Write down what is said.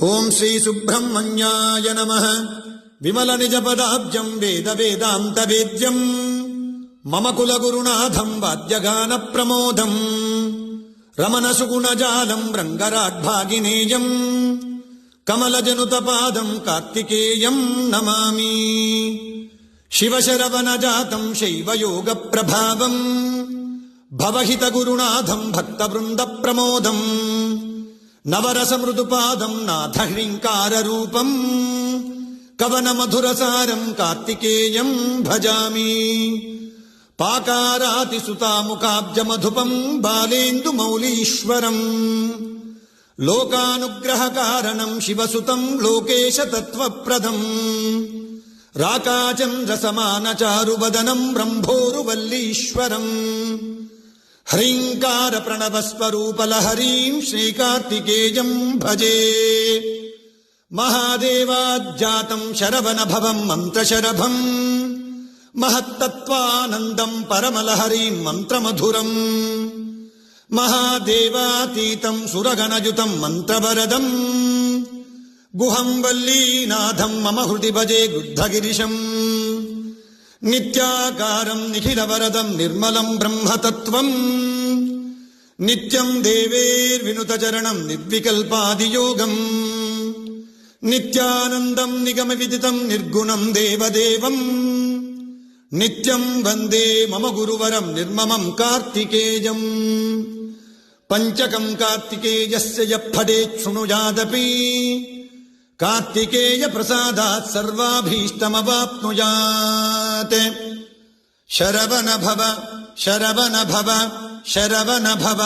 ఓం శ్రీ సుబ్రహ్మణ్యాయ నమః. విమల నిజ పదాబ్జం వేద వేదాంత వేద్యం మమ కుల గురునాథం వాద్యగాన ప్రమోదం రమణ సుగుణజాలం రంగరాడ్భాగినేయం కమలజనుత పాదం కార్తికేయం నమామి. శివశరవణ జాతం శైవయోగ ప్రభావం భవహిత గురునాథం భక్త బృంద ప్రమోదం నవరస మృదుపాదం నాథ హ్రీంకార రూపం కవన మధురసారం కార్తికేయం భజామి. పాకారాతి సుతాముఖాబ్జ మధుపం బాలేందు మౌలీశ్వరం లోకానుగ్రహ కారణం శివసుతం లోకేశ తత్వప్రదం రాకాచంద్ర సమాన చారువదనం బ్రహ్మోరువల్లీశ్వరం హ్రీంకార ప్రణవస్వరూపలహరీం శ్రీకార్తికేయం భజే. మహాదేవాజ్జాతం శరవణ భవం మంత్రశరభం మహత్తత్వానందం పరమలహరీం మంత్రమధురం మహాదేవాతీతం సురగణయుతం మంత్రవరదం గుహం వల్లీనాథం మమ హృది భజే గుద్ధగిరిశం. నిత్యాకారం నిఖిలవరదం నిర్మలం బ్రహ్మతత్వం నిత్యం దేవేర్వినుతచరణం నిర్వికల్పాదియోగం నిత్యానందం నిగమ విదితం నిర్గుణం దేవదేవం నిత్యం వందే మమ గురువరం నిర్మమం కార్తికేయం. పంచకం కార్తికేయస్య యః పఠేత్ శృణుయాదపి కార్తికేయ ప్రసాదాత్ సర్వాభీష్టమవాప్నుయాత్. శరవణ భవ శరవణ భవ శరవణ భవ.